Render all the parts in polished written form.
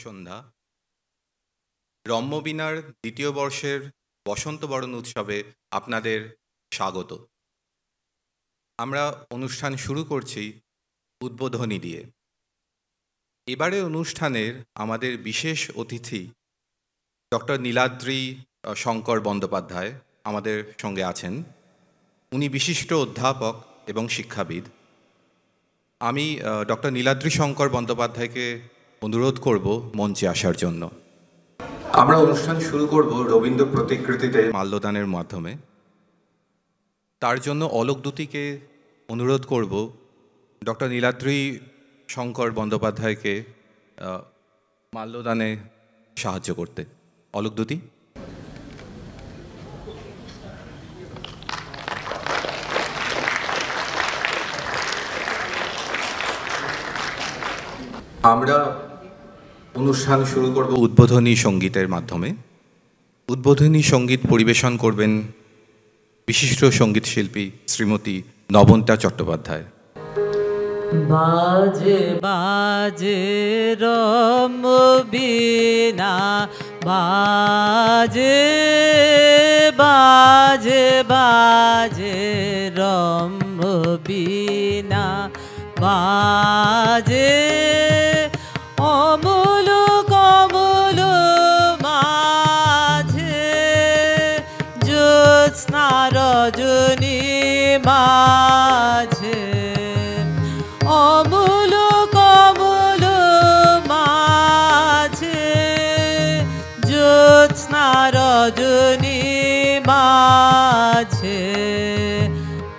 সন্ধ্যা। রম্যবীণার দ্বিতীয় বর্ষের বসন্ত বরণ উৎসবে আপনাদের স্বাগত। আমরা অনুষ্ঠান শুরু করছি উদ্বোধনী দিয়ে। এবারে অনুষ্ঠানের আমাদের বিশেষ অতিথি ডক্টর নীলাদ্রি শঙ্কর বন্দ্যোপাধ্যায় আমাদের সঙ্গে আছেন। উনি বিশিষ্ট অধ্যাপক এবং শিক্ষাবিদ। আমি ডক্টর নীলাদ্রি শঙ্কর বন্দ্যোপাধ্যায়কে অনুরোধ করব মঞ্চে আসার জন্য। আমরা অনুষ্ঠান শুরু করব রবীন্দ্র প্রতিকৃতিতে মাল্যদানের মাধ্যমে। তার জন্য অলোক দুতিকে অনুরোধ করব ডক্টর নীলাদ্রি শঙ্কর বন্দ্যোপাধ্যায়কে মাল্যদানে সাহায্য করতে। অলোক দুতি। আমরা অনুষ্ঠান শুরু করব উদ্বোধনী সঙ্গীতের মাধ্যমে। উদ্বোধনী সঙ্গীত পরিবেশন করবেন বিশিষ্ট সঙ্গীত শিল্পী শ্রীমতী নবন্তা চট্টোপাধ্যায়। বাজে বাজে রম্যবীণা, বাজে বাজে বাজে রম্যবীণা, বাজে অমূল কমল মাঝে জ্যোৎস্না রজনী মাঝে, অমূল কমল মাঝে জ্যোৎস্না রজনী মাঝে,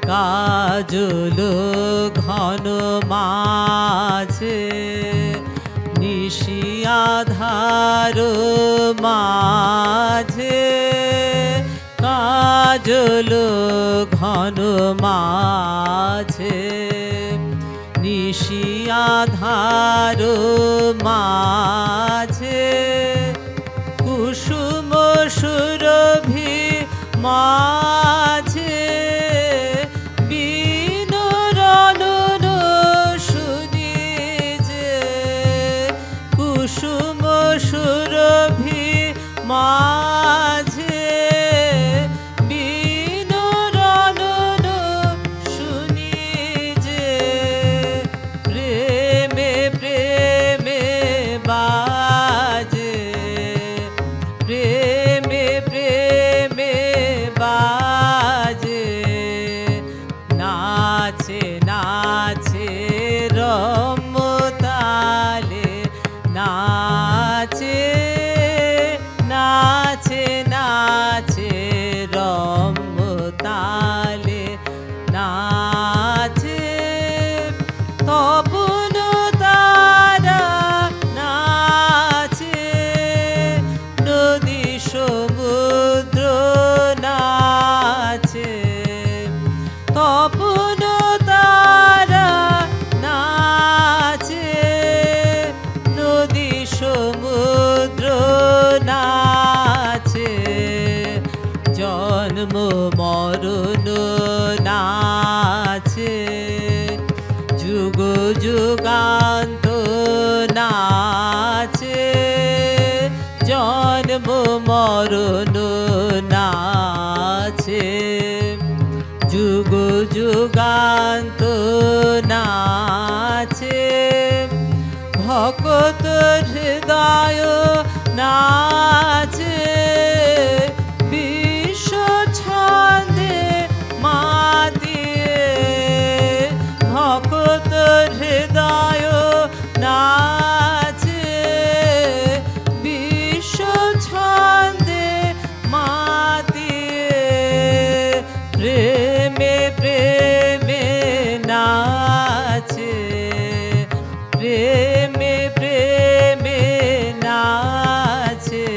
কাজল ঘন মাঝে নিশি আধার মাঝে, কাজল ঘন মাঝে নিশি আধার মাঝে, কুসুম সুরভি মাঝে বিনুরনন শুনি যে, কুসুম সুরভি মাঝে বিনুরনন শুনি যে, প্রেমে প্রেমে বাজে, প্রেমে প্রেমে বাজে, নাচে নাচে রম্যতালে, নাচে নাচে নাচে রম্যতালে, নাচে তপন তারা, নাচে নদী সমুদ্র নাচে, তপন তারা নাচে নদী সমুদ্র নাচে, জন্ম মরণ নাচে, যুগ যুগান্ত নাচে, জন্ম মরণ নাচে, যুগ যুগান্ত নাচে, ভকত হৃদয় নাচে, বিশ্ব ছন্দে মাতিয়ে, ভকত হৃদয় নাচে, বিশ্ব ছন্দে মাতিয়ে, প্রেমে প্রেমে নাচে, প্রেমে প্রেমে নাচে,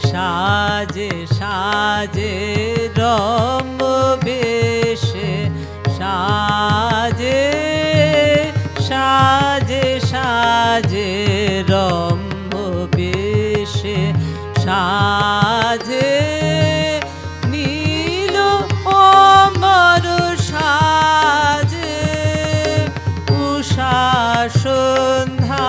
সাজে সাজে রম্যবেশে, সাজে সাজে সাজে রম্যবেশে, সাজে নীল অমর সাজে, উষা সন্ধ্যা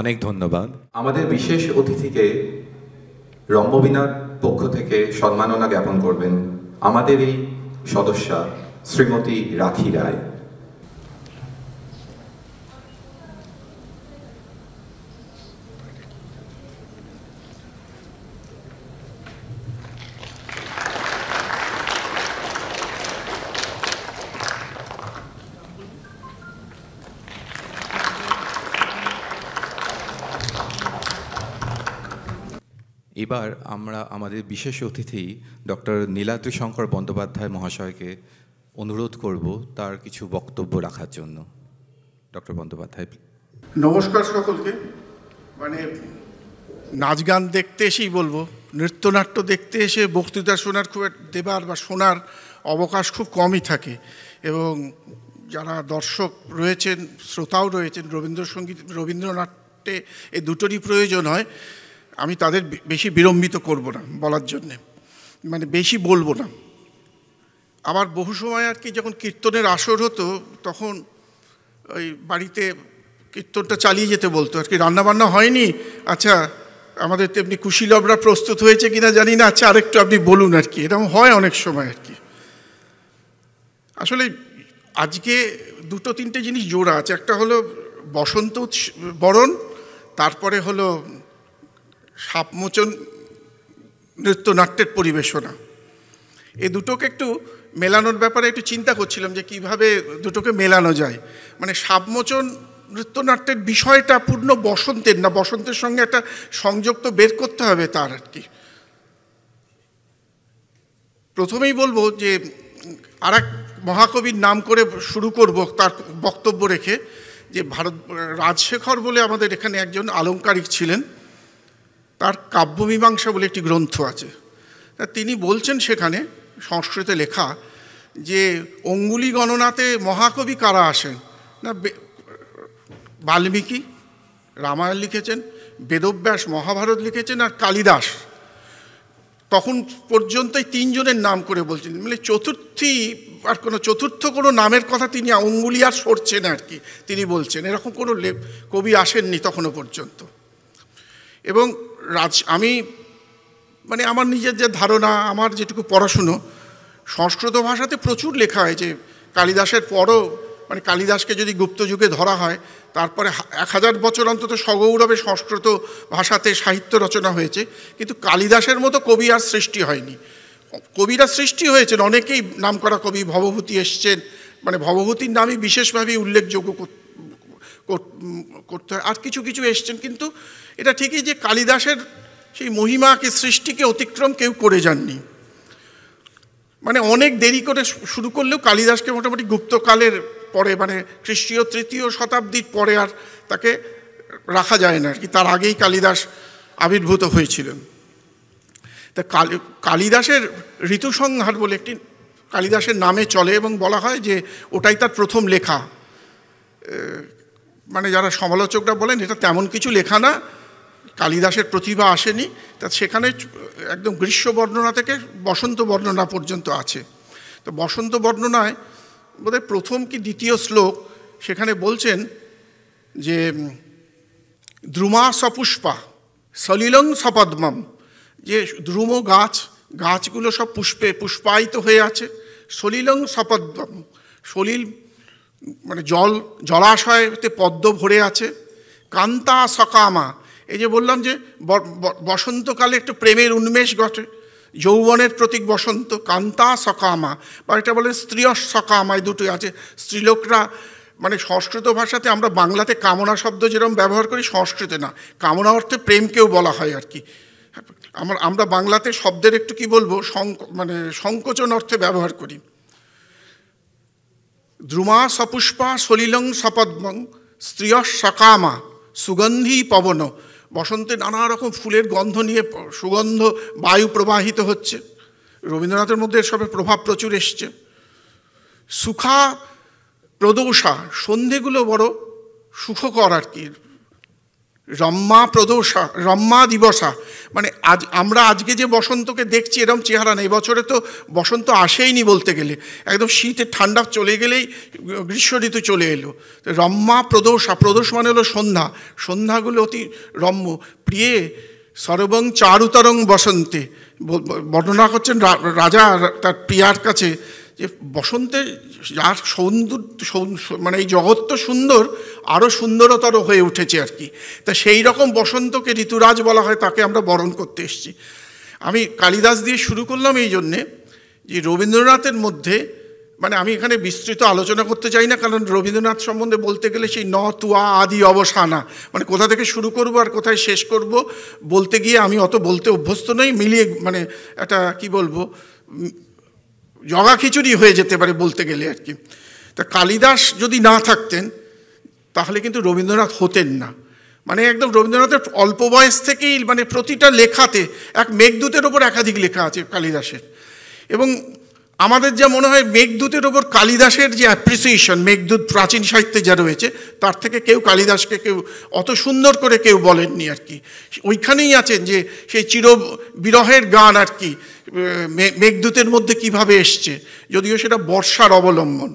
অনেক ধন্যবাদ। আমাদের বিশেষ অতিথিকে রম্যবীণার পক্ষ থেকে সম্মাননা জ্ঞাপন করবেন আমাদেরই সদস্যা শ্রীমতী রাখি রায়। এবার আমরা আমাদের বিশেষ অতিথি ডক্টর নীলাদ্রি শঙ্কর বন্দ্যোপাধ্যায় মহাশয়কে অনুরোধ করব তার কিছু বক্তব্য রাখার জন্য। ডক্টর বন্দ্যোপাধ্যায়। নমস্কার সকলকে। মানে নাচ গান দেখতে এসেই বলবো, নৃত্যনাট্য দেখতে এসে বক্তৃতা শোনার দেবার বা শোনার অবকাশ খুব কমই থাকে, এবং যারা দর্শক রয়েছেন, শ্রোতাও রয়েছেন, রবীন্দ্রসঙ্গীত রবীন্দ্রনাট্যে এই দুটোরই প্রয়োজন হয়। আমি তাদের বেশি বিলম্বিত করব না বলার জন্যে, মানে বেশি বলবো না। আবার বহু সময় আর কি যখন কীর্তনের আসর হতো তখন ওই বাড়িতে কীর্তনটা চালিয়ে যেতে বলতো আর কি। রান্নাবান্না হয়নি, আচ্ছা আমাদের তেমনি কুশীলবরা প্রস্তুত হয়েছে কিনা জানি না, আচ্ছা আরেকটু আপনি বলুন আর কি, এরকম হয় অনেক সময় আর কি। আসলে আজকে দুটো তিনটে জিনিস জোড়া আছে, একটা হলো বসন্ত বরণ, তারপরে হলো সাপমোচন নৃত্যনাট্যের পরিবেশনা। এই দুটোকে একটু মেলানোর ব্যাপারে একটু চিন্তা করছিলাম যে কিভাবে দুটোকে মেলানো যায়। মানে সাপমোচন নৃত্যনাট্যের বিষয়টা পূর্ণ বসন্তের না, বসন্তের সঙ্গে একটা সংযোগ তো বের করতে হবে তার আর কি। প্রথমেই বলবো যে আর এক মহাকবির নাম করে শুরু করব তার বক্তব্য রেখে, যে রাজশেখর বলে আমাদের এখানে একজন আলংকারিক ছিলেন, তার কাব্যমীমাংসা বলে একটি গ্রন্থ আছে। তিনি বলছেন সেখানে সংস্কৃতে লেখা যে অঙ্গুলি গণনাতে মহাকবি কারা আসেন না, বাল্মীকি রামায়ণ লিখেছেন, বেদব্যাস মহাভারত লিখেছেন, আর কালিদাস। তখন পর্যন্ত এই তিনজনের নাম করে বলছেন, মানে আর কোনো চতুর্থ কোনো নামের কথা তিনি অঙ্গুলি আর সরছেন আর কি, তিনি বলছেন এরকম কোনো কবি আসেননি তখনও পর্যন্ত। এবং আমি মানে আমার নিজের যে ধারণা, আমার যেটুকু পড়াশুনো, সংস্কৃত ভাষাতে প্রচুর লেখা হয় যে কালিদাসের পরও, মানে কালিদাসকে যদি গুপ্ত যুগে ধরা হয়, তারপরে 1000 বছর অন্তত সগৌরবে সংস্কৃত ভাষাতে সাহিত্য রচনা হয়েছে, কিন্তু কালিদাসের মতো কবি আর সৃষ্টি হয়নি। কবিরা সৃষ্টি হয়েছেন, অনেকেই নামকরা কবি, ভবভূতি এসছেন, মানে ভবভূতির নামই বিশেষভাবে উল্লেখযোগ্য করতে হয়, আর কিছু কিছু এসছেন, কিন্তু এটা ঠিকই যে কালিদাসের সেই মহিমাকে, সৃষ্টিকে অতিক্রম কেউ করে যাননি। মানে অনেক দেরি করে শুরু করলেও কালিদাসকে মোটামুটি গুপ্তকালের পরে, মানে খ্রিস্টীয় 3য় শতাব্দীর পরে আর তাকে রাখা যায় না আর কি, তার আগেই কালিদাস আবির্ভূত হয়েছিলেন। তা কালিদাসের ঋতুসংহার বলে একটি কালিদাসের নামে চলে, এবং বলা হয় যে ওটাই তার প্রথম লেখা। মানে যারা সমালোচকরা বলেন এটা তেমন কিছু লেখা না, কালিদাসের প্রতিভা আসেনি, তা সেখানে একদম গ্রীষ্ম বর্ণনা থেকে বসন্ত বর্ণনা পর্যন্ত আছে। তো বসন্ত বর্ণনায় বোধহয় প্রথম কি দ্বিতীয় শ্লোক, সেখানে বলছেন যে দ্রুমা সপুষ্পা সলিলং সপদ্মম, যে দ্রুম গাছগুলো সব পুষ্পায়িত হয়ে আছে, সলিলং সপদ্মম, সলিল মানে জলাশয়তে পদ্ম ভরে আছে, কান্তা সকামা, এই যে বললাম যে বসন্তকালে একটু প্রেমের উন্মেষ ঘটে, যৌবনের প্রতীক বসন্ত, কান্তা সকামা, বা এটা বলে স্ত্রীয় সকামা, এই দুটোই আছে। স্ত্রীলোকরা, মানে সংস্কৃত ভাষাতে আমরা বাংলাতে কামনা শব্দ যেরকম ব্যবহার করি, সংস্কৃতে না, কামনা অর্থে প্রেমকেও বলা হয় আর কি। আমরা বাংলাতে শব্দের একটু কি বলবো, মানে সংকোচন অর্থে ব্যবহার করি। দ্রুমা সপুষ্পা সলিলং সপদ্মং স্ত্রিয় সকামা সুগন্ধি পবন, বসন্তে নানা রকম ফুলের গন্ধ নিয়ে সুগন্ধ বায়ু প্রবাহিত হচ্ছে। রবীন্দ্রনাথের মধ্যে এসবের প্রভাব প্রচুর এসছে। সুখা প্রদোষা, সন্ধেগুলো বড় সুখকর আর কি, রম্মা প্রদোষা রম্মা দিবসা, মানে আমরা আজকে যে বসন্তকে দেখছি এরকম চেহারা নেই। বছরে তো বসন্ত আসেইনি বলতে গেলে, একদম শীতের ঠান্ডা চলে গেলেই গ্রীষ্ম ঋতু চলে এলো। রম্মা প্রদোষা, প্রদোষ মানে হলো সন্ধ্যা, সন্ধ্যাগুলো অতি রম্য। প্রিয়ে সর্বং চারুতরং বসন্তে, বর্ণনা করছেন রাজা তার প্রিয়ার কাছে যে বসন্তে যার মানে এই জগৎ তো সুন্দর, আরও সুন্দরতর হয়ে উঠেছে আর কি। তা সেই রকম বসন্তকে ঋতুরাজ বলা হয়, তাকে আমরা বরণ করতে এসেছি। আমি কালিদাস দিয়ে শুরু করলাম এই জন্যে যে রবীন্দ্রনাথের মধ্যে, মানে আমি এখানে বিস্তৃত আলোচনা করতে চাই না, কারণ রবীন্দ্রনাথ সম্বন্ধে বলতে গেলে সেই ন তুয়া আদি অবসানা, মানে কোথা থেকে শুরু করব আর কোথায় শেষ করব বলতে গিয়ে আমি অত বলতে অভ্যস্ত নই, মিলিয়ে মানে একটা কি বলবো জগা খিচুড়ি হয়ে যেতে পারে বলতে গেলে আর কি। তা কালিদাস যদি না থাকতেন তাহলে কিন্তু রবীন্দ্রনাথ হতেন না। মানে একদম রবীন্দ্রনাথের অল্প বয়স থেকেই মানে প্রতিটা লেখাতে, এক মেঘদূতের ওপর একাধিক লেখা আছে কালিদাসের, এবং আমাদের যা মনে হয় মেঘদূতের ওপর কালিদাসের যে অ্যাপ্রিসিয়েশন, মেঘদূত প্রাচীন সাহিত্যে যা রয়েছে তার থেকে কেউ কালিদাসকে কেউ অত সুন্দর করে কেউ বলেননি আর কি। ওইখানেই আছেন যে সেই চির বিরহের গান আর কি মেঘদূতের মধ্যে কিভাবে এসছে, যদিও সেটা বর্ষার অবলম্বন।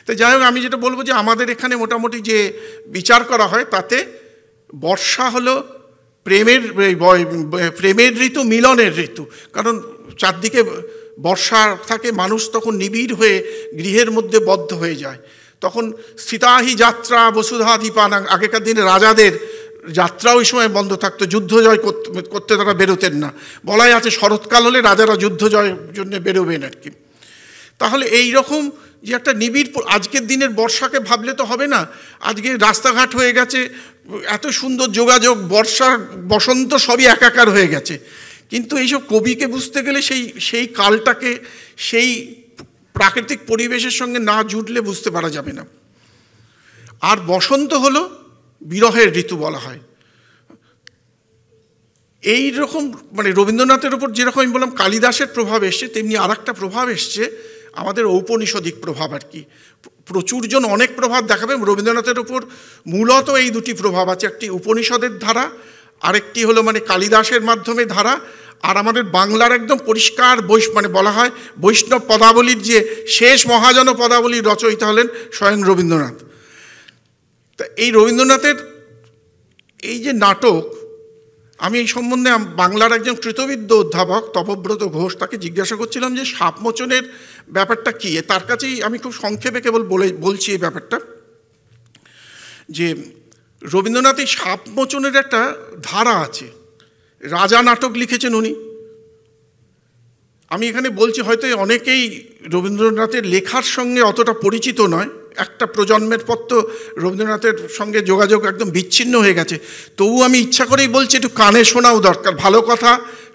তো যাই হোক, আমি যেটা বলবো যে আমাদের এখানে মোটামুটি যে বিচার করা হয় তাতে বর্ষা হলো প্রেমের ঋতু, মিলনের ঋতু। কারণ চারদিকে বর্ষা থাকে, মানুষ তখন নিবিড় হয়ে গৃহের মধ্যে বদ্ধ হয়ে যায়। তখন স্থিতাহি যাত্রা বসুধাধিপানাং, আগেকার দিনে রাজাদের যাত্রা ওই সময় বন্ধ থাকতো, যুদ্ধ জয় করতে তারা বেরোতেন না। বলাই আছে শরৎকাল হলে রাজারা যুদ্ধ জয়ের জন্য বেরোবেন আর কি। তাহলে এই রকম যে একটা নিবিড়, আজকের দিনের বর্ষাকে ভাবলে তো হবে না, আজকে রাস্তাঘাট হয়ে গেছে এত সুন্দর যোগাযোগ, বর্ষা বসন্ত সবই একাকার হয়ে গেছে। কিন্তু এইসব কবিকে বুঝতে গেলে সেই কালটাকে, সেই প্রাকৃতিক পরিবেশের সঙ্গে না জুটলে বুঝতে পারা যাবে না। আর বসন্ত হলো বিরহের ঋতু বলা হয়। এই রকম মানে রবীন্দ্রনাথের উপর যেরকম আমি বললাম কালিদাসের প্রভাব এসছে, তেমনি আর একটা প্রভাব এসছে আমাদের ঔপনিষদিক প্রভাব আর কি। প্রচুরজন অনেক প্রভাব দেখাবে রবীন্দ্রনাথের উপর, মূলত এই দুটি প্রভাব আছে, একটি উপনিষদের ধারা, আরেকটি হলো মানে কালিদাসের মাধ্যমে ধারা, আর আমাদের বাংলার একদম পরিষ্কার মানে বলা হয় বৈষ্ণব পদাবলীর যে শেষ মহাজন পদাবলীর রচয়িতা হলেন স্বয়ং রবীন্দ্রনাথ। তা এই রবীন্দ্রনাথের এই যে নাটক, আমি এই সম্বন্ধে বাংলার একজন কৃতবিদ্য অধ্যাপক তপব্রত ঘোষ, তাকে জিজ্ঞাসা করছিলাম যে সাপমোচনের ব্যাপারটা কী। তার কাছেই আমি খুব সংক্ষেপে কেবল বলছি এই ব্যাপারটা, যে রবীন্দ্রনাথ এই সাপমোচনের একটা ধারা আছে। রাজা নাটক লিখেছেন উনি। আমি এখানে বলছি হয়তো অনেকেই রবীন্দ্রনাথের লেখার সঙ্গে অতটা পরিচিত নয়, একটা প্রজন্মের পর তো রবীন্দ্রনাথের সঙ্গে যোগাযোগ একদম বিচ্ছিন্ন হয়ে গেছে। তবু আমি ইচ্ছা করেই বলছি, একটু কানে শোনাও দরকার, ভালো কথা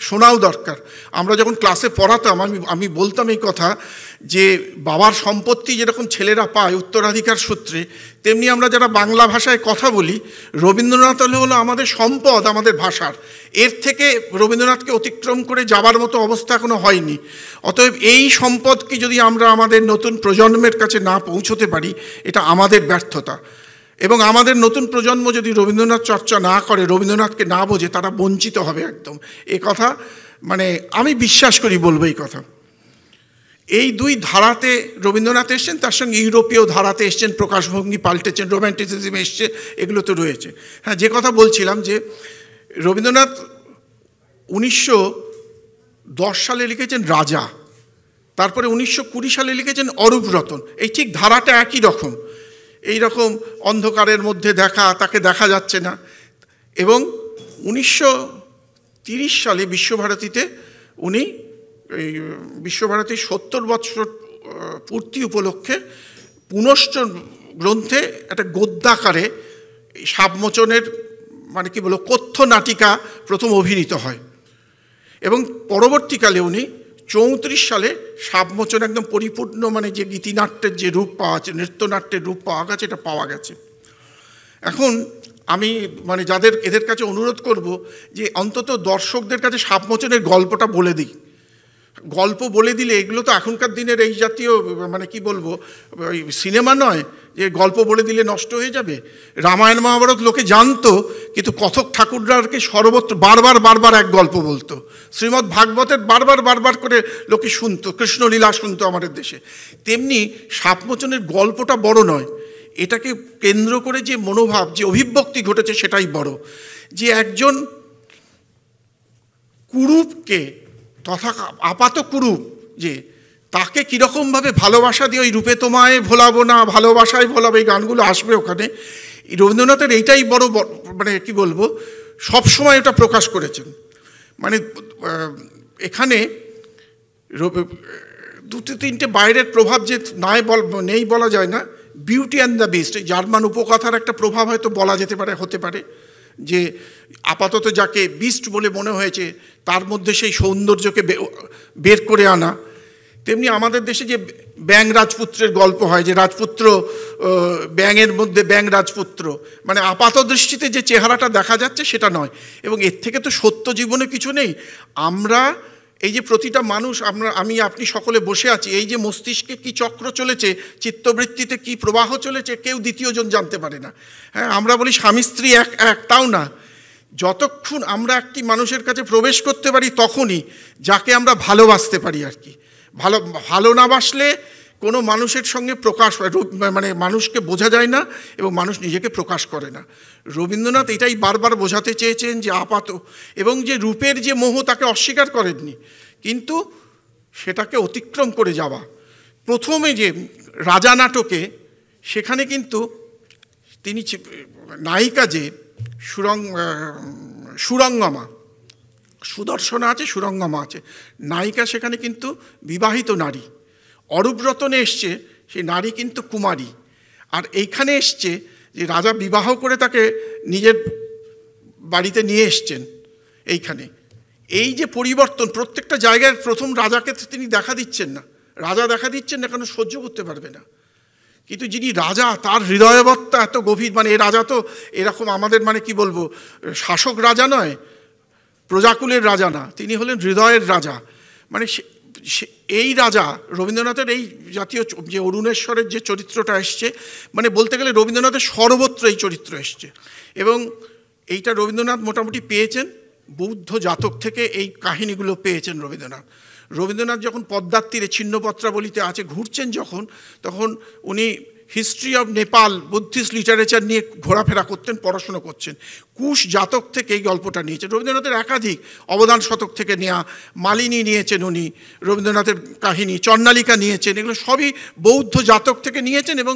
শোনাও দরকার। আমরা যখন ক্লাসে পড়াতাম আমি বলতাম এই কথা যে বাবার সম্পত্তি যেরকম ছেলেরা পায় উত্তরাধিকার সূত্রে, তেমনি আমরা যারা বাংলা ভাষায় কথা বলি, রবীন্দ্রনাথ হলো আমাদের সম্পদ, আমাদের ভাষার। এর থেকে রবীন্দ্রনাথকে অতিক্রম করে যাবার মতো অবস্থা এখনো হয়নি। অতএব এই সম্পদকে যদি আমরা আমাদের নতুন প্রজন্মের কাছে না পৌঁছতে পারি, এটা আমাদের ব্যর্থতা। এবং আমাদের নতুন প্রজন্ম যদি রবীন্দ্রনাথ চর্চা না করে, রবীন্দ্রনাথকে না বোঝে, তারা বঞ্চিত হবে একদম। এ কথা মানে আমি বিশ্বাস করি, বলবো এই কথা। এই দুই ধারাতে রবীন্দ্রনাথ এসছেন, তার সঙ্গে ইউরোপীয় ধারাতে এসছেন, প্রকাশভঙ্গি পাল্টেছেন, রোম্যান্টিসিজম এসছে, এগুলো তো রয়েছে। হ্যাঁ, যে কথা বলছিলাম যে রবীন্দ্রনাথ 1910 সালে লিখেছেন রাজা, তারপরে 1920 সালে লিখেছেন অরূপ রতন। এই ঠিক ধারাটা একই রকম, এই রকম অন্ধকারের মধ্যে দেখা, তাকে দেখা যাচ্ছে না। এবং 1930 সালে বিশ্বভারতীতে উনি এই বিশ্বভারতীর 70 বছর পূর্তি উপলক্ষে পুনশ্চ গ্রন্থে একটা গদ্যাকারে সাপমোচনের মানে কি বলবো কথ্য নাটিকা প্রথম অভিনীত হয়। এবং পরবর্তীকালে উনি 34 সালে সাপমোচন একদম পরিপূর্ণ মানে যে গীতিনাট্যের যে রূপ পাওয়া আছে, নৃত্যনাট্যের রূপ পাওয়া গেছে, এটা পাওয়া গেছে। এখন আমি মানে এদের কাছে অনুরোধ করব যে অন্তত দর্শকদের কাছে সাপমোচনের গল্পটা বলে দিই। গল্প বলে দিলে এগুলো তো এখনকার দিনের এই জাতীয় মানে কি বলবো সিনেমা নয়, যে গল্প বলে দিলে নষ্ট হয়ে যাবে। রামায়ণ মহাভারত লোকে জানতো, কিন্তু কথক ঠাকুরদারকে সর্বত্র বারবার এক গল্প বলতো। শ্রীমদ্ ভাগবতের বারবার করে লোকে শুনতো, কৃষ্ণলীলা শুনতো আমাদের দেশে। তেমনি সাপমোচনের গল্পটা বড় নয়, এটাকে কেন্দ্র করে যে মনোভাব, যে অভিব্যক্তি ঘটেছে সেটাই বড়। যে একজন কুরূপকে, তথা আপাত কুরূপ, যে তাকে কীরকমভাবে ভালোবাসা দিয়ে, ওই রূপে তোমায় ভোলাবো না, ভালোবাসায় ভোলাবো, এই গানগুলো আসবে ওখানে। রবীন্দ্রনাথের এইটাই বড়, মানে কি বলবো, সবসময় এটা প্রকাশ করেছেন। মানে এখানে দুটো তিনটে বাইরের প্রভাব যে নেই বলা যায় না। বিউটি অ্যান্ড দ্য বিস্ট, এই জার্মান উপকথার একটা প্রভাব হয়তো বলা যেতে পারে, হতে পারে, যে আপাতত যাকে বিস্ট বলে মনে হয়েছে তার মধ্যে সেই সৌন্দর্যকে বের করে আনা। তেমনি আমাদের দেশে যে ব্যাঙ রাজপুত্রের গল্প হয়, যে রাজপুত্র ব্যাঙের মধ্যে ব্যাঙ রাজপুত্র, মানে আপাত দৃষ্টিতে যে চেহারাটা দেখা যাচ্ছে সেটা নয়। এবং এর থেকে তো সত্য জীবনে কিছু নেই। আমরা এই যে প্রতিটা মানুষ, আমি আপনি সকলে বসে আছি, এই যে মস্তিষ্কে কি চক্র চলেছে, চিত্তবৃত্তিতে কি প্রবাহ চলেছে, কেউ দ্বিতীয়জন জানতে পারে না। হ্যাঁ, আমরা বলি স্বামী স্ত্রী এক, তাও না। যতক্ষণ আমরা একটি মানুষের কাছে প্রবেশ করতে পারি তখনই যাকে আমরা ভালোবাসতে পারি আর কি। ভালো না বাসলে কোনো মানুষের সঙ্গে প্রকাশ, মানে মানুষকে বোঝা যায় না এবং মানুষ নিজেকে প্রকাশ করে না। রবীন্দ্রনাথ এটাই বারবার বোঝাতে চেয়েছেন যে আপাত, এবং যে রূপের যে মোহ তাকে অস্বীকার করেননি, কিন্তু সেটাকে অতিক্রম করে যাওয়া। প্রথমে যে রাজা নাটকে, সেখানে কিন্তু তিনি নায়িকা যে সুরঙ্গমা, সুদর্শনা আছে, সুরঙ্গমা আছে, নায়িকা সেখানে কিন্তু বিবাহিত নারী। অরূপরতনে এসছে সেই নারী কিন্তু কুমারী। আর এইখানে এসছে যে রাজা বিবাহ করে তাকে নিজের বাড়িতে নিয়ে এসছেন। এইখানে এই যে পরিবর্তন, প্রত্যেকটা জায়গায় প্রথম রাজাকে তিনি দেখা দিচ্ছেন না, কারণ সহ্য করতে পারবে না। কিন্তু যিনি রাজা, তার হৃদয়বত্তা এত গভীর, মানে এ রাজা তো এরকম আমাদের, মানে কি বলবো, শাসক রাজা নয়, প্রজাকুলের রাজা না, তিনি হলেন হৃদয়ের রাজা। মানে এই রাজা, রবীন্দ্রনাথের এই জাতীয় যে অরুণেশ্বরের যে চরিত্রটা এসছে, মানে বলতে গেলে রবীন্দ্রনাথের সর্বত্র এই চরিত্র এসছে। এবং এইটা রবীন্দ্রনাথ মোটামুটি পেয়েছেন, বৌদ্ধ জাতক থেকে এই কাহিনীগুলো পেয়েছেন রবীন্দ্রনাথ যখন পদ্মার তীরে ছিন্নপত্রাবলিতে আছে ঘুরছেন, তখন উনি history of Nepal, Buddhist literature নিয়ে ঘোরাফেরা করতেন, পড়াশুনো করছেন। কুশ জাতক থেকে এই গল্পটা নিয়েছেন। রবীন্দ্রনাথের একাধিক অবদান শতক থেকে নেওয়া, মালিনী নিয়েছেন উনি, রবীন্দ্রনাথের কাহিনী, চন্নালিকা নিয়েছেন, এগুলো সবই বৌদ্ধ জাতক থেকে নিয়েছেন এবং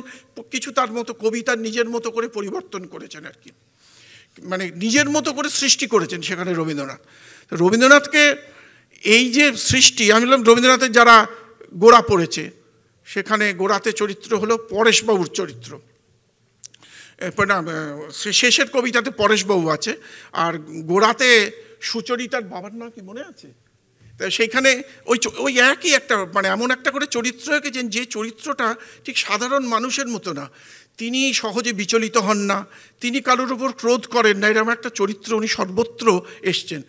কিছু তার মতো কবিতার নিজের মতো করে পরিবর্তন করেছেন আর কি, মানে নিজের মতো করে সৃষ্টি করেছেন সেখানে রবীন্দ্রনাথকে এই যে সৃষ্টি, আমি বললাম রবীন্দ্রনাথের যারা গোড়া পড়েছে, সেখানে গোড়াতে চরিত্র হলো পরেশবাবুর চরিত্র। না, শেষের কবিতাতে পরেশবাবু আছে, আর গোড়াতে সুচরিতার বাবার নাম কি মনে আছে? তা সেইখানে ওই একই একটা, মানে এমন একটা করে চরিত্র এঁকেছেন যে চরিত্রটা ঠিক সাধারণ মানুষের মতো না। তিনি সহজে বিচলিত হন না, তিনি কারোর উপর ক্রোধ করেন না, এরকম একটা চরিত্র উনি সর্বত্র এসছেন।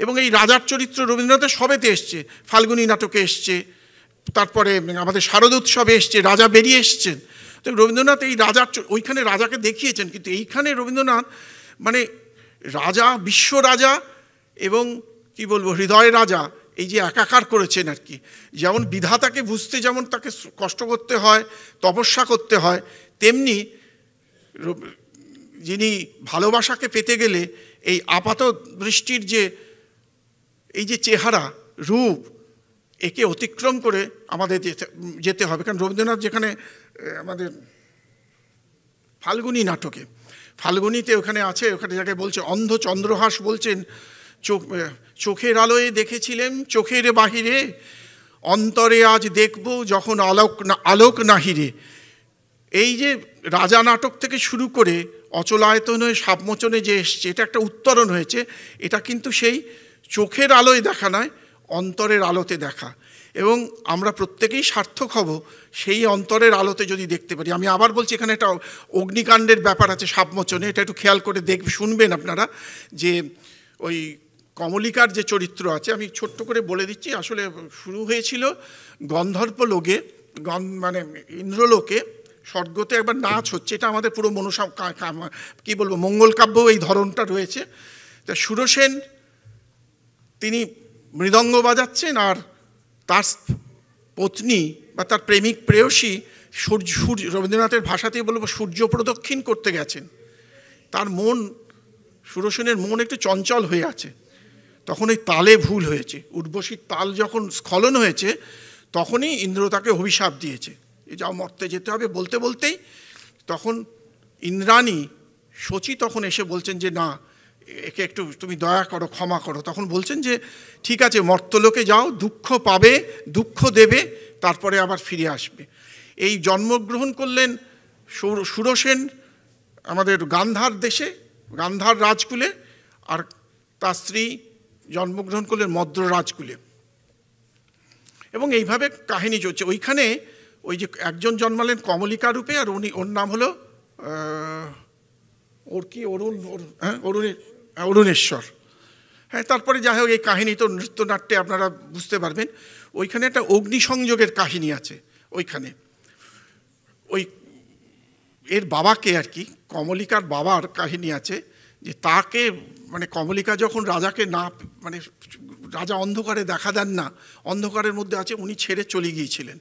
এবং এই রাজার চরিত্র রবীন্দ্রনাথের সবেতে এসছে, ফাল্গুনী নাটকে এসছে, তারপরে আমাদের শারদোৎসবে এসছে, রাজা বেরিয়ে এসছেন। তো রবীন্দ্রনাথ এই রাজার, ওইখানে রাজাকে দেখিয়েছেন, কিন্তু এইখানে রবীন্দ্রনাথ মানে রাজা, বিশ্ব রাজা এবং কি বলবো হৃদয় রাজা, এই যে একাকার করেছেন আর কি। যেমন বিধাতাকে বুঝতে যেমন তাকে কষ্ট করতে হয়, তপস্যা করতে হয়, তেমনি যিনি ভালোবাসাকে পেতে গেলে এই আপাত দৃষ্টির যে এই যে চেহারা, রূপ, একে অতিক্রম করে আমাদের যেতে হবে। কারণ রবীন্দ্রনাথ যেখানে আমাদের ফাল্গুনী নাটকে, ফাল্গুনীতে ওখানে আছে, ওখানে যাকে বলছে অন্ধ চন্দ্রহাস, বলছেন চোখের আলোয় দেখেছিলেন চোখের বাহিরে, অন্তরে আজ দেখব যখন আলোক নাহিরে। এই যে রাজা নাটক থেকে শুরু করে অচলায়তন হয়ে সাপমোচনে যে এসছে, এটা একটা উত্তরণ হয়েছে। এটা কিন্তু সেই চোখের আলোয় দেখা নয়, অন্তরের আলোতে দেখা। এবং আমরা প্রত্যেকেই সার্থক হব সেই অন্তরের আলোতে যদি দেখতে পারি। আমি আবার বলছি, এখানে একটা অগ্নিকাণ্ডের ব্যাপার আছে সাপমোচনে, এটা একটু খেয়াল করে শুনবেন আপনারা। যে ওই কমলিকার যে চরিত্র আছে, আমি ছোট্ট করে বলে দিচ্ছি। আসলে শুরু হয়েছিল গন্ধর্ব লোকে, মানে ইন্দ্রলোকে স্বর্গতে একবার নাচ হচ্ছে, এটা আমাদের পুরো কি বলবো মঙ্গল কাব্যও এই ধরনটা রয়েছে। তা সুরসেন তিনি মৃদঙ্গ বাজাচ্ছেন, আর তার পত্নী বা তার প্রেমিক প্রেয়সী সূর্য রবীন্দ্রনাথের ভাষাতেই বলবো সূর্য প্রদক্ষিণ করতে গেছেন। তার মন, সুরসেনের মন একটু চঞ্চল হয়ে আছে। তখন এই তালে ভুল হয়েছে, উর্বশীর তাল যখন স্খলন হয়েছে তখনই ইন্দ্র তাকে অভিশাপ দিয়েছে, যাও মর্তে যেতে হবে। বলতে বলতেই তখন ইন্দ্রাণী শচী তখন এসে বলছেন যে না, একে একটু তুমি দয়া করো, ক্ষমা করো। তখন বলছেন যে ঠিক আছে, মর্তলোকে যাও, দুঃখ পাবে, দুঃখ দেবে, তারপরে আবার ফিরে আসবে। এই জন্মগ্রহণ করলেন সুরসেন আমাদের গান্ধার দেশে, গান্ধার রাজকুলে, আর তার স্ত্রী জন্মগ্রহণ করলেন মদ্র রাজকুলে। এবং এইভাবে কাহিনী চলছে। ওইখানে ওই যে একজন জন্মালেন কমলিকা রূপে, আর ওর নাম হলো অরুণেশ্বর। হ্যাঁ, তারপরে যাই হোক, এই কাহিনী তো নৃত্যনাট্যে আপনারা বুঝতে পারবেন। ওইখানে একটা অগ্নিসংযোগের কাহিনী আছে। ওইখানে ওই এর বাবাকে আর কি, কমলিকার বাবার কাহিনী আছে, যে তাকে মানে কমলিকা যখন রাজাকে না, মানে রাজা অন্ধকারে দেখা দেন না, অন্ধকারের মধ্যে আছে, উনি ছেড়ে চলে গিয়েছিলেন।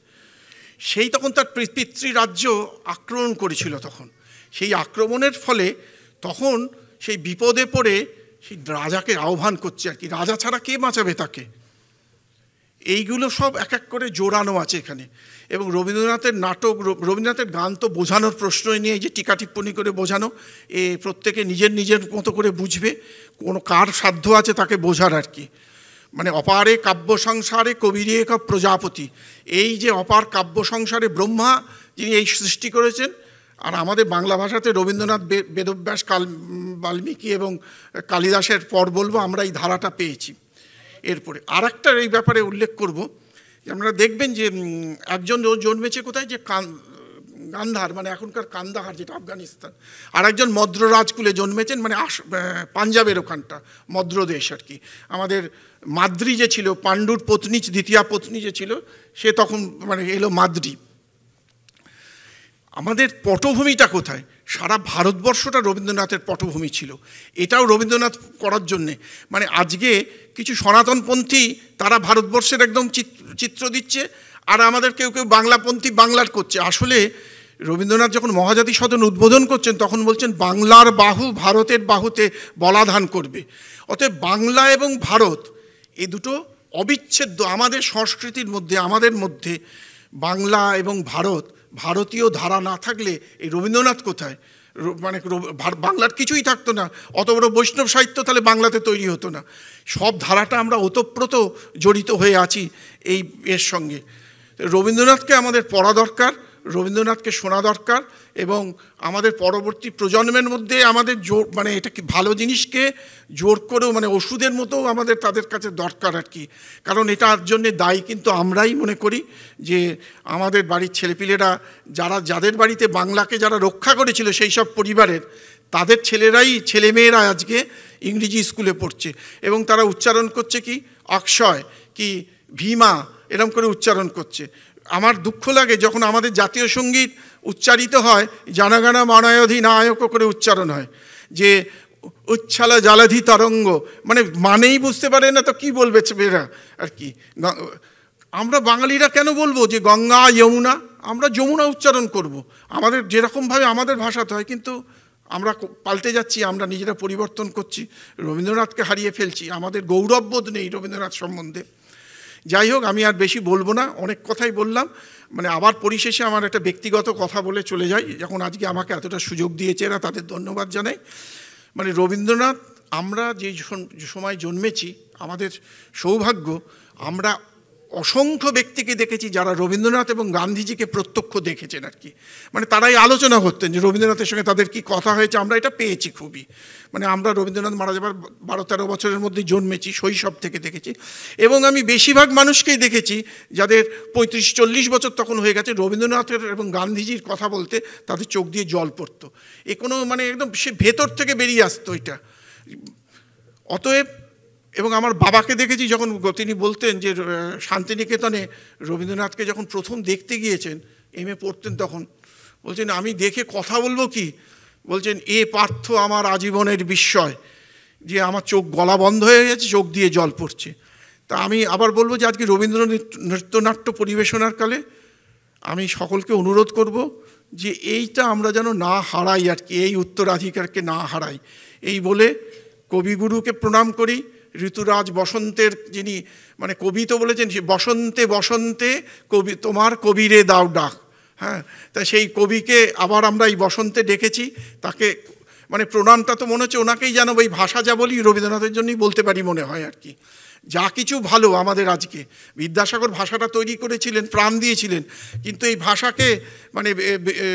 সেই তখন তার পিতৃরাজ্য আক্রমণ করেছিল। তখন সেই আক্রমণের ফলে তখন সেই বিপদে পড়ে সেই রাজাকে আহ্বান করছে আর কি, রাজা ছাড়া কে বাঁচাবে তাকে। এইগুলো সব এক এক করে জোড়ানো আছে এখানে। এবং রবীন্দ্রনাথের নাটক, রবীন্দ্রনাথের গান তো বোঝানোর প্রশ্নই নিয়ে, যে টিকা টিপ্পণী করে বোঝানো, এ প্রত্যেকে নিজের নিজের মতো করে বুঝবে, কোনো কার সাধ্য আছে তাকে বোঝার আর কি। মানে অপারে কাব্য সংসারে কবিরে এক প্রজাপতি, এই যে অপার কাব্য সংসারে ব্রহ্মা যিনি এই সৃষ্টি করেছেন, আর আমাদের বাংলা ভাষাতে রবীন্দ্রনাথ, বেদব্যাস, বাল্মীকি এবং কালিদাসের পর বলবো আমরা এই ধারাটা পেয়েছি। এরপরে আর একটা এই ব্যাপারে উল্লেখ করব, যে আপনারা দেখবেন যে একজন জন্মেছে কোথায়, যে গান্ধার, মানে এখনকার কান্দাহার যেটা আফগানিস্তান, আর একজন মদ্র রাজকুলে জন্মেছেন, মানে পাঞ্জাবের ওখানটা মদ্রদেশ আর কি। আমাদের মাদ্রি যে ছিল, পাণ্ডুর পত্নী, দ্বিতীয় পত্নী যে ছিল, সে তখন মানে এলো মাদ্রি। আমাদের পটভূমিটা কোথায়? সারা ভারতবর্ষটা রবীন্দ্রনাথের পটভূমি ছিল। এটাও রবীন্দ্রনাথ করার জন্যে, মানে আজকে কিছু সনাতনপন্থী তারা ভারতবর্ষের একদম চিত্র দিচ্ছে, আর আমাদের কেউ কেউ বাংলাপন্থী বাংলার করছে। আসলে রবীন্দ্রনাথ যখন মহাজাতি সদন উদ্বোধন করছেন তখন বলছেন বাংলার বাহু ভারতের বাহুতে বলাধান করবে। অতএব বাংলা এবং ভারত এই দুটো অবিচ্ছেদ্য আমাদের সংস্কৃতির মধ্যে, আমাদের মধ্যে বাংলা এবং ভারত, ভারতীয় ধারা না থাকলে এই রবীন্দ্রনাথ কোথায়? মানে বাংলার কিছুই থাকতো না, অত বড় বৈষ্ণব সাহিত্য তাহলে বাংলাতে তৈরি হতো না। সব ধারাটা আমরা ওতপ্রোত জড়িত হয়ে আছি এই এর সঙ্গে। রবীন্দ্রনাথকে আমাদের পড়া দরকার, রবীন্দ্রনাথকে শোনা দরকার, এবং আমাদের পরবর্তী প্রজন্মের মধ্যে আমাদের জোর, মানে এটা কি ভালো জিনিসকে জোর করেও, মানে ওষুধের মতো আমাদের তাদের কাছে দরকার আর কি। কারণ এটার জন্যে দায়ী কিন্তু আমরাই মনে করি, যে আমাদের বাড়ির ছেলেপিলেরা যাদের বাড়িতে বাংলাকে যারা রক্ষা করেছিল সেই সব পরিবারের, তাদের ছেলেমেয়েরা আজকে ইংরেজি স্কুলে পড়ছে, এবং তারা উচ্চারণ করছে কি অক্ষয়, কি ভীমা, এরম করে উচ্চারণ করছে। আমার দুঃখ লাগে যখন আমাদের জাতীয় সঙ্গীত উচ্চারিত হয় জনগণ মনায়ধি নায়ক করে উচ্চারণ হয়, যে উচ্ছালা জালাধি তরঙ্গ, মানে মানেই বুঝতে পারে না তো কি বলবে এরা আর কি। আমরা বাঙালিরা কেন বলবো যে গঙ্গা যমুনা? আমরা যমুনা উচ্চারণ করব, আমাদের যেরকমভাবে আমাদের ভাষাতে হয়, কিন্তু আমরা পাল্টে যাচ্ছি, আমরা নিজেরা পরিবর্তন করছি, রবীন্দ্রনাথকে হারিয়ে ফেলছি, আমাদের গৌরববোধ নেই রবীন্দ্রনাথ সম্বন্ধে। যাই হোক, আমি আর বেশি বলবো না, অনেক কথাই বললাম। মানে আবার পরিশেষে আমার একটা ব্যক্তিগত কথা বলে চলে যাই, যখন আজকে আমাকে এতটা সুযোগ দিয়েছে এরা, তাদের ধন্যবাদ জানাই। মানে রবীন্দ্রনাথ, আমরা যে সময় জন্মেছি, আমাদের সৌভাগ্য, আমরা অসংখ্য ব্যক্তিকে দেখেছি যারা রবীন্দ্রনাথ এবং গান্ধীজিকে প্রত্যক্ষ দেখেছেন আর কি। মানে তারাই আলোচনা করতেন যে রবীন্দ্রনাথের সঙ্গে তাদের কি কথা হয়েছে, আমরা এটা পেয়েছি খুবই। মানে আমরা রবীন্দ্রনাথ মারা যাবার 12-13 বছরের মধ্যে জন্মেছি, শৈশব থেকে দেখেছি। এবং আমি বেশিরভাগ মানুষকেই দেখেছি যাদের 35-40 বছর তখন হয়ে গেছে, রবীন্দ্রনাথের এবং গান্ধীজির কথা বলতে তাদের চোখ দিয়ে জল পড়তো। এ কোনো মানে একদম সে ভেতর থেকে বেরিয়ে আসতো এটা। অতএব, এবং আমার বাবাকে দেখেছি যখন তিনি বলতেন যে শান্তিনিকেতনে রবীন্দ্রনাথকে যখন প্রথম দেখতে গিয়েছেন, এমএ পড়তেন তখন, বলছেন আমি দেখে কথা বলবো কি, বলছেন এ পার্থ আমার আজীবনের বিস্ময়, যে আমার চোখ গলা বন্ধ হয়ে গেছে, চোখ দিয়ে জল পড়ছে। তা আমি আবার বলবো যে আজকে রবীন্দ্র নৃত্যনাট্য পরিবেশনার কালে আমি সকলকে অনুরোধ করব যে এইটা আমরা যেন না হারাই আর কি, এই উত্তরাধিকারকে না হারাই। এই বলে কবিগুরুকে প্রণাম করি। ঋতুরাজ বসন্তের যিনি মানে কবি তো বলেছেন বসন্তে বসন্তে কবি তোমার কবিরে দাও ডাক। হ্যাঁ, তা সেই কবিকে আবার আমরা এই বসন্তে ডেকেছি, তাকে মানে প্রণামটা তো মনে হচ্ছে ওনাকেই জানাবো। এই ভাষা যা বলি রবীন্দ্রনাথের জন্যই বলতে পারি মনে হয় আর কি। যা কিছু ভালো আমাদের আজকে, বিদ্যাসাগর ভাষাটা তৈরি করেছিলেন, প্রাণ দিয়েছিলেন, কিন্তু এই ভাষাকে মানে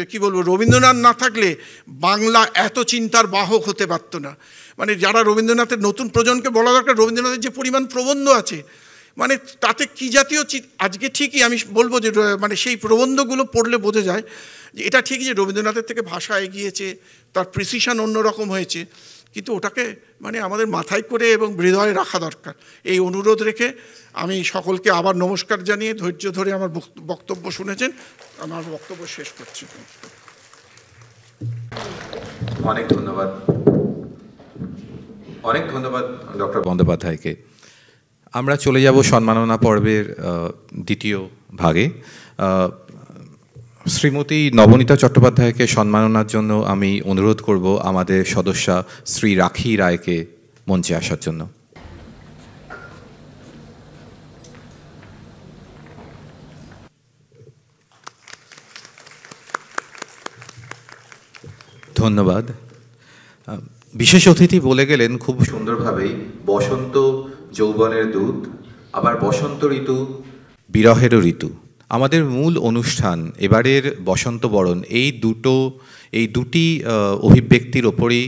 কি বলবো, রবীন্দ্রনাথ না থাকলে বাংলা এত চিন্তার বাহক হতে পারতো না। মানে যারা রবীন্দ্রনাথের নতুন প্রজন্মকে বলা দরকার, রবীন্দ্রনাথের যে পরিমাণ প্রবন্ধ আছে, মানে তাতে কী জাতীয় আজকে ঠিকই আমি বলবো যে মানে সেই প্রবন্ধগুলো পড়লে বোঝা যায় যে এটা ঠিকই যে রবীন্দ্রনাথের থেকে ভাষা এগিয়েছে, তার প্রিসিশন অন্যরকম হয়েছে, কিন্তু ওটাকে মানে আমাদের মাথায় করে এবং হৃদয়ে রাখা দরকার। এই অনুরোধ রেখে আমি সকলকে আবার নমস্কার জানিয়ে ধৈর্য ধরে আমার বক্তব্য শুনেছেন, আমার বক্তব্য শেষ করছি। অনেক ধন্যবাদ, অনেক ধন্যবাদ ডক্টর বন্দ্যোপাধ্যায়কে। আমরা চলে যাব সম্মাননা পর্বের দ্বিতীয় ভাগে। শ্রীমতী নবনীতা চট্টোপাধ্যায়কে সম্মাননার জন্য আমি অনুরোধ করব আমাদের সদস্যা শ্রী রাখি রায়কে মঞ্চে আসার জন্য। ধন্যবাদ। বিশেষ অতিথি বলে গেলেন খুব সুন্দরভাবেই, বসন্ত যৌবনের দূত, আবার বসন্ত ঋতু বিরহেরও ঋতু। আমাদের মূল অনুষ্ঠান এবারের বসন্ত বরণ এই দুটি অভিব্যক্তির ওপরেই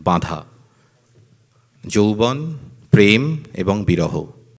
বাঁধা, যৌবন, প্রেম এবং বিরহ।